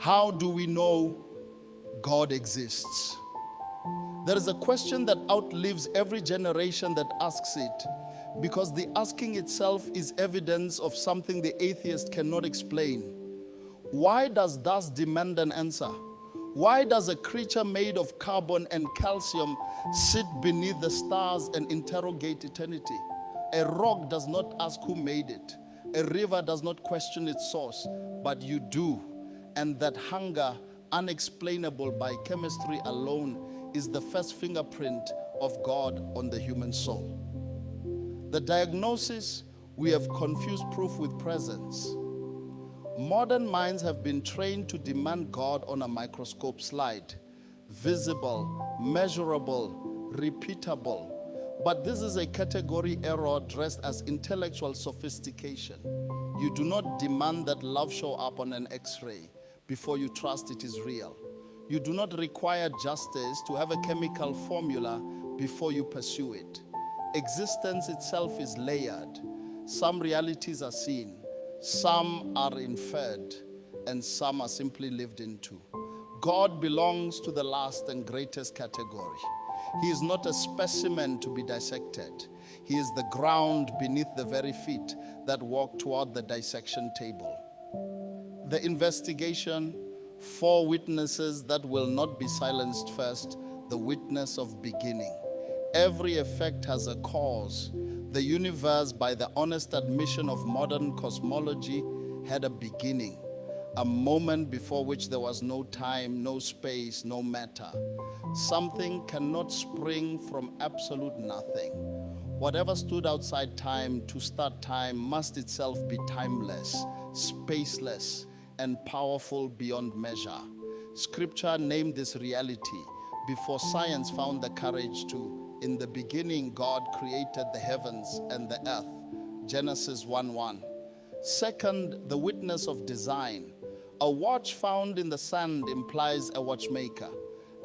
How do we know God exists? There is a question that outlives every generation that asks it, because the asking itself is evidence of something the atheist cannot explain. Why does dust demand an answer? Why does a creature made of carbon and calcium sit beneath the stars and interrogate eternity? A rock does not ask who made it. A river does not question its source, but you do. And that hunger, unexplainable by chemistry alone, is the first fingerprint of God on the human soul. The diagnosis: we have confused proof with presence. Modern minds have been trained to demand God on a microscope slide, visible, measurable, repeatable. But this is a category error dressed as intellectual sophistication. You do not demand that love show up on an X-ray before you trust it is real. You do not require justice to have a chemical formula before you pursue it. Existence itself is layered. Some realities are seen, some are inferred, and some are simply lived into. God belongs to the last and greatest category. He is not a specimen to be dissected. He is the ground beneath the very feet that walk toward the dissection table. The investigation: 4 witnesses that will not be silenced first, the witness of beginning. Every effect has a cause. The universe, by the honest admission of modern cosmology, had a beginning, a moment before which there was no time, no space, no matter. Something cannot spring from absolute nothing. Whatever stood outside time to start time must itself be timeless, spaceless, and powerful beyond measure. Scripture named this reality before science found the courage to. In the beginning, God created the heavens and the earth. Genesis 1:1. Second, the witness of design. A watch found in the sand implies a watchmaker.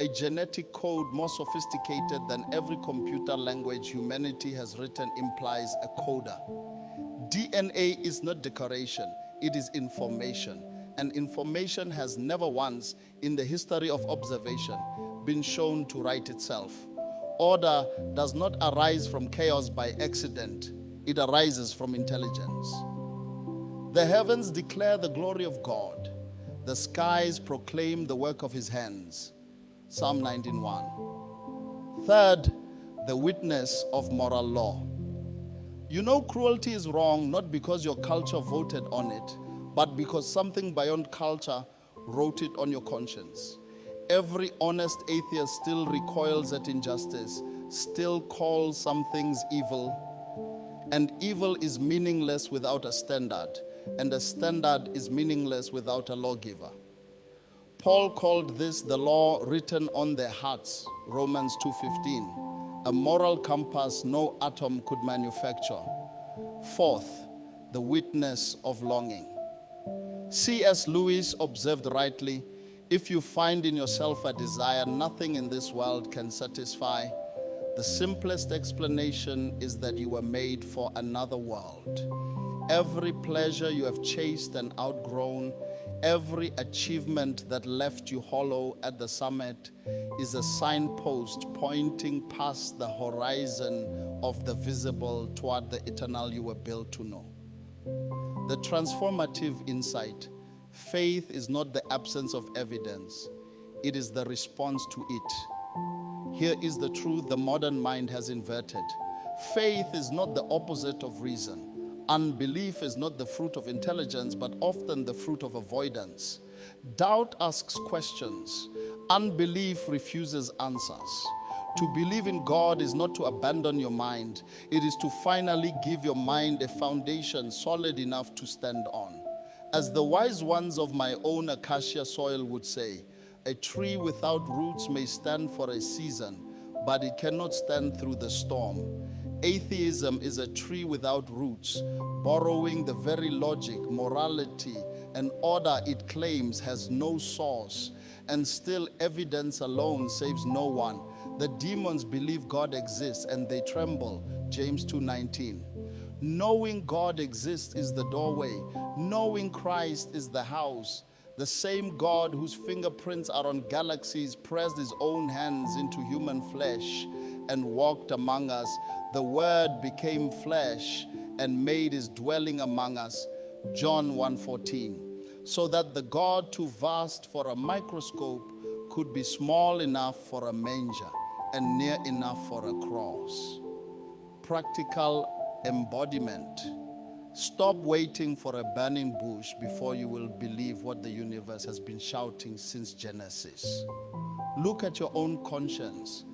A genetic code more sophisticated than every computer language humanity has written implies a coder. DNA is not decoration, it is information. And information has never once in the history of observation been shown to write itself. Order does not arise from chaos by accident. It arises from intelligence. The heavens declare the glory of God. The skies proclaim the work of his hands. Psalm 19:1. Third, the witness of moral law. You know cruelty is wrong not because your culture voted on it, but because something beyond culture wrote it on your conscience. Every honest atheist still recoils at injustice, still calls some things evil, and evil is meaningless without a standard, and a standard is meaningless without a lawgiver. Paul called this the law written on their hearts, Romans 2:15, a moral compass no atom could manufacture. Fourth, the witness of longing. C.S. Lewis observed rightly, if you find in yourself a desire nothing in this world can satisfy, the simplest explanation is that you were made for another world. Every pleasure you have chased and outgrown, every achievement that left you hollow at the summit is a signpost pointing past the horizon of the visible toward the eternal you were built to know. The transformative insight: faith is not the absence of evidence, it is the response to it. Here is the truth the modern mind has inverted. Faith is not the opposite of reason. Unbelief is not the fruit of intelligence, but often the fruit of avoidance. Doubt asks questions. Unbelief refuses answers. To believe in God is not to abandon your mind. It is to finally give your mind a foundation solid enough to stand on. As the wise ones of my own acacia soil would say, a tree without roots may stand for a season, but it cannot stand through the storm. Atheism is a tree without roots, borrowing the very logic, morality, and order it claims has no source, and still evidence alone saves no one. The demons believe God exists and they tremble, James 2:19. Knowing God exists is the doorway. Knowing Christ is the house. The same God whose fingerprints are on galaxies pressed his own hands into human flesh and walked among us. The Word became flesh and made his dwelling among us. John 1:14. So that the God too vast for a microscope could be small enough for a manger and near enough for a cross. Practical embodiment. Stop waiting for a burning bush before you will believe what the universe has been shouting since Genesis. Look at your own conscience.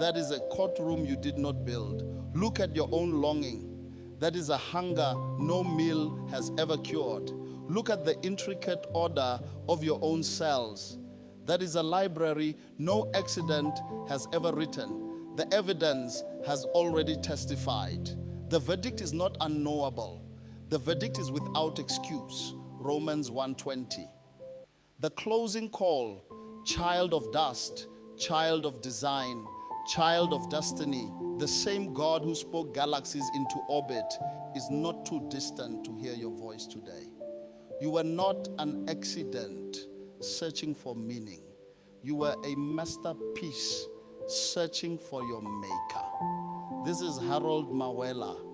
That is a courtroom you did not build. Look at your own longing. That is a hunger no meal has ever cured. Look at the intricate order of your own cells. That is a library no accident has ever written. The evidence has already testified. The verdict is not unknowable. The verdict is without excuse. Romans 1:20. The closing call, child of dust, child of design, child of destiny, the same God who spoke galaxies into orbit is not too distant to hear your voice today. You were not an accident searching for meaning. You were a masterpiece searching for your maker. This is Harold Mawela.